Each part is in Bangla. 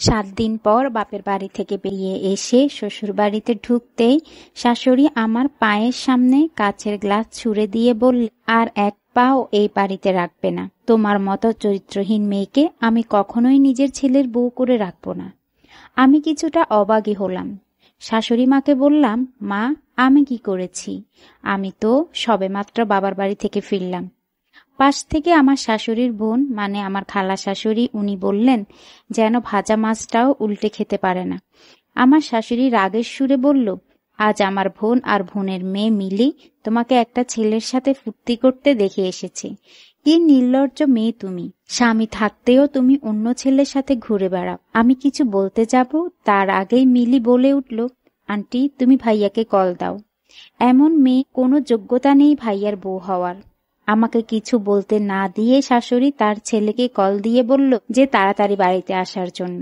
7 দিন পর বাপের বাড়ি থেকে বেরিয়ে এসে শ্বশুর বাড়িতে ঢুকতেই শাশুড়ি আমার পায়ের সামনে কাচের গ্লাস ছুঁড়ে দিয়ে বলল, আর এক পাও এই বাড়িতে রাখবে না। তোমার মতো চরিত্রহীন মেয়েকে আমি কখনোই নিজের ছেলের বউ করে রাখবো না। আমি কিছুটা অবাকই হলাম। শাশুড়ি মাকে বললাম, মা, আমি কি করেছি? আমি তো সবেমাত্র বাবার বাড়ি থেকে ফিরলাম। পাশ থেকে আমার শাশুড়ির বোন, মানে আমার খালা শাশুড়ি, উনি বললেন যেন ভাজা মাছটাও উল্টে খেতে পারে না। আমার শাশুড়ি রাগের সুরে বলল, আজ আমার বোন আর বোনের মেয়ে মিলি তোমাকে একটা ছেলের সাথে ফুর্তি করতে দেখে এসেছে। কি নির্লজ্জ মেয়ে তুমি! স্বামী থাকতেও তুমি অন্য ছেলের সাথে ঘুরে বেড়াও। আমি কিছু বলতে যাব তার আগেই মিলি বলে উঠল, আন্টি, তুমি ভাইয়াকে কল দাও। এমন মেয়ে কোনো যোগ্যতা নেই ভাইয়ার বউ হওয়ার। আমাকে কিছু বলতে না দিয়ে শাশুড়ি তার ছেলেকে কল দিয়ে বলল যে তাড়াতাড়ি বাড়িতে আসার জন্য।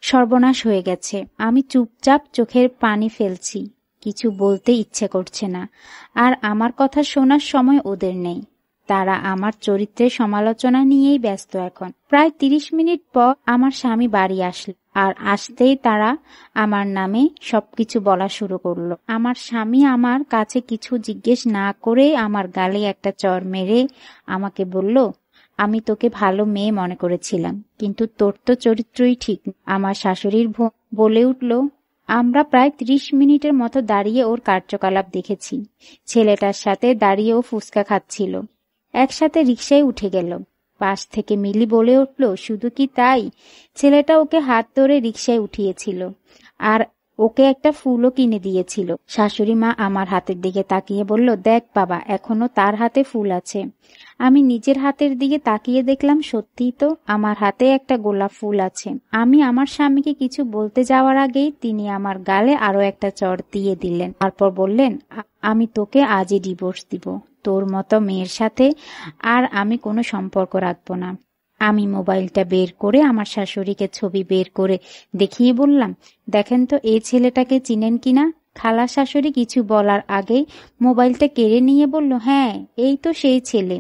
সর্বনাশ হয়ে গেছে। আমি চুপচাপ চোখের পানি ফেলছি। কিছু বলতে ইচ্ছে করছে না। আর আমার কথা শোনার সময় ওদের নেই। তারা আমার চরিত্রের সমালোচনা নিয়েই ব্যস্ত এখন। প্রায় 30 মিনিট পর আমার স্বামী বাড়ি আসলো, আর আসতেই তারা আমার নামে সবকিছু বলা শুরু করলো। আমার স্বামী আমার কাছে কিছু জিজ্ঞেস না করে আমার গালে একটা চড় মেরে আমাকে বলল, আমি তোকে ভালো মেয়ে মনে করেছিলাম, কিন্তু তোর তো চরিত্রই ঠিক। আমার শাশুড়ির বলে উঠল, আমরা প্রায় 30 মিনিটের মতো দাঁড়িয়ে ওর কার্যকলাপ দেখেছি। ছেলেটার সাথে দাঁড়িয়ে ও ফুচকা খাচ্ছিল। একসাথে রিকশায় উঠে গেল। পাশ থেকে মিলি বলে উঠল, শুধু কি তাই, ছেলেটা ওকে হাত ধরে রিকশায় উঠিয়েছিল আর ওকে একটা ফুলও কিনে দিয়েছিল। শাশুড়ি মা আমার হাতের দিকে তাকিয়ে বলল, দেখ বাবা, এখনো তার হাতে ফুল আছে। আমি নিজের হাতের দিকে তাকিয়ে দেখলাম, সত্যিই তো আমার হাতে একটা গোলাপ ফুল আছে। আমি আমার স্বামীকে কিছু বলতে যাওয়ার আগেই তিনি আমার গালে আরো একটা চড় দিয়ে দিলেন। তারপর বললেন, আমি তোকে আজই ডিভোর্স দিব। তোর মতো মেয়ের সাথে আর আমি কোনো সম্পর্ক রাখবো না। আমি মোবাইলটা বের করে আমার শাশুড়িকে ছবি বের করে দেখিয়ে বললাম, দেখেন তো এই ছেলেটাকে চিনেন কিনা? খালা শাশুড়ি কিছু বলার আগেই মোবাইলটা কেড়ে নিয়ে বলল, হ্যাঁ, এই তো সেই ছেলে।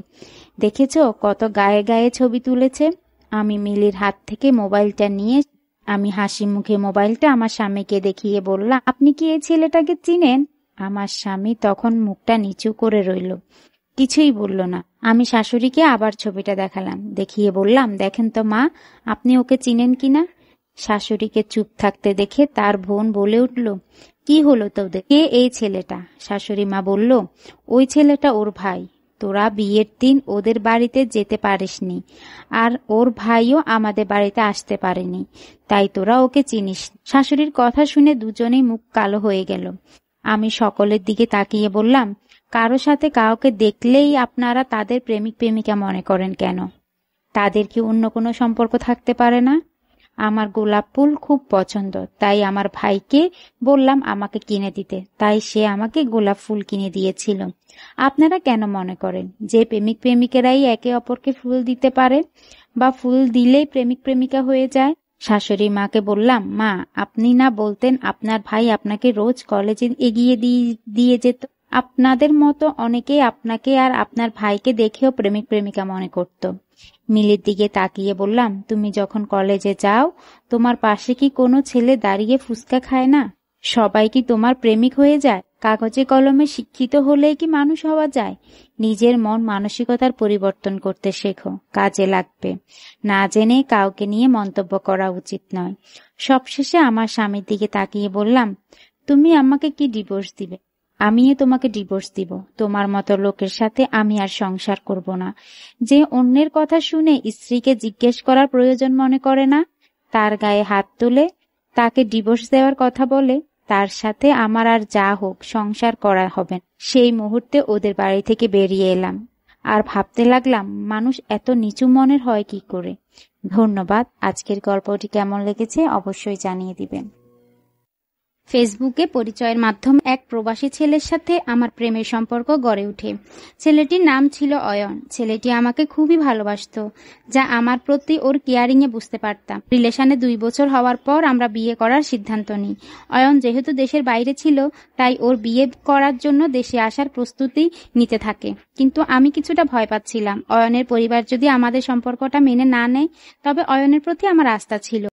দেখেছো কত গায়ে গায়ে ছবি তুলেছে? আমি মিলির হাত থেকে মোবাইলটা নিয়ে আমি হাসি মুখে মোবাইলটা আমার স্বামীকে দেখিয়ে বললাম, আপনি কি এই ছেলেটাকে চিনেন? আমার স্বামী তখন মুখটা নিচু করে রইল, কিছুই বলল না। আমি শাশুড়িকে আবার ছবিটা দেখালাম, দেখিয়ে বললাম, দেখেন তো মা, আপনি ওকে চিনেন কিনা? শাশুড়িকে চুপ থাকতে দেখে তার বোন বলে উঠল, কি হলো তোদের? কে এই ছেলেটা? শাশুড়ি মা বলল, ওই ছেলেটা ওর ভাই। তোরা বিয়ের দিন ওদের বাড়িতে যেতে পারিসনি, আর ওর ভাইও আমাদের বাড়িতে আসতে পারেনি, তাই তোরা ওকে চিনিস। শাশুড়ির কথা শুনে দুজনেই মুখ কালো হয়ে গেল। আমি সকলের দিকে তাকিয়ে বললাম, কারো সাথে কাউকে দেখলেই আপনারা তাদের প্রেমিক প্রেমিকা মনে করেন কেন? তাদের কি অন্য কোনো সম্পর্ক থাকতে পারে না? আমার গোলাপ ফুল খুব পছন্দ, তাই আমার ভাইকে বললাম আমাকে কিনে দিতে, তাই সে আমাকে গোলাপ ফুল কিনে দিয়েছিল। আপনারা কেন মনে করেন যে প্রেমিক প্রেমিকেরাই একে অপরকে ফুল দিতে পারে, বা ফুল দিলেই প্রেমিক প্রেমিকা হয়ে যায়? শাশুড়ি মাকে বললাম, মা, আপনি না বলতেন আপনার ভাই আপনাকে রোজ কলেজে এগিয়ে দিয়ে যেত? আপনাদের মতো অনেকেই আপনাকে আর আপনার ভাইকে দেখেও প্রেমিক প্রেমিকা মনে করত। মিলির দিকে তাকিয়ে বললাম, তুমি যখন কলেজে যাও তোমার পাশে কি কোনো ছেলে দাঁড়িয়ে ফুচকা খায় না? সবাই কি তোমার প্রেমিক হয়ে যায়? কাগজে কলমে শিক্ষিত হলেই কি মানুষ হওয়া যায়? নিজের মন মানসিকতার পরিবর্তন করতে শেখো, কাজে লাগবে। না জেনে কাউকে নিয়ে মন্তব্য করা উচিত নয়। সবশেষে আমার স্বামীর দিকে তাকিয়ে বললাম, তুমি আমাকে কি ডিভোর্স দিবে? আমিও তোমাকে ডিভোর্স দিব। তোমার মতো লোকের সাথে আমি আর সংসার করব না, যে অন্যের কথা শুনে স্ত্রীকে জিজ্ঞেস করার প্রয়োজন মনে করে না, তার গায়ে হাত তুলে তাকে ডিভোর্স দেওয়ার কথা বলে, তার সাথে আমার আর যা হোক সংসার করা হবে না। সেই মুহূর্তে ওদের বাড়ি থেকে বেরিয়ে এলাম, আর ভাবতে লাগলাম মানুষ এত নিচু মনের হয় কি করে। ধন্যবাদ। আজকের গল্পটি কেমন লেগেছে অবশ্যই জানিয়ে দিবেন। ফেসবুকে পরিচয়ের মাধ্যমে এক প্রবাসী ছেলের সাথে আমার প্রেমের সম্পর্ক গড়ে ওঠে। ছেলেটির নাম ছিল অয়ন। ছেলেটি আমাকে খুবই ভালোবাসতো, যা আমার প্রতি ওর কেয়ারিংয়ে বুঝতে পারতাম। রিলেশনে 2 বছর হওয়ার পর আমরা বিয়ে করার সিদ্ধান্ত নিই। অয়ন যেহেতু দেশের বাইরে ছিল, তাই ওর বিয়ে করার জন্য দেশে আসার প্রস্তুতি নিতে থাকে। কিন্তু আমি কিছুটা ভয় পাচ্ছিলাম, অয়নের পরিবার যদি আমাদের সম্পর্কটা মেনে না নেয়, তবে অয়নের প্রতি আমার আস্থা ছিল।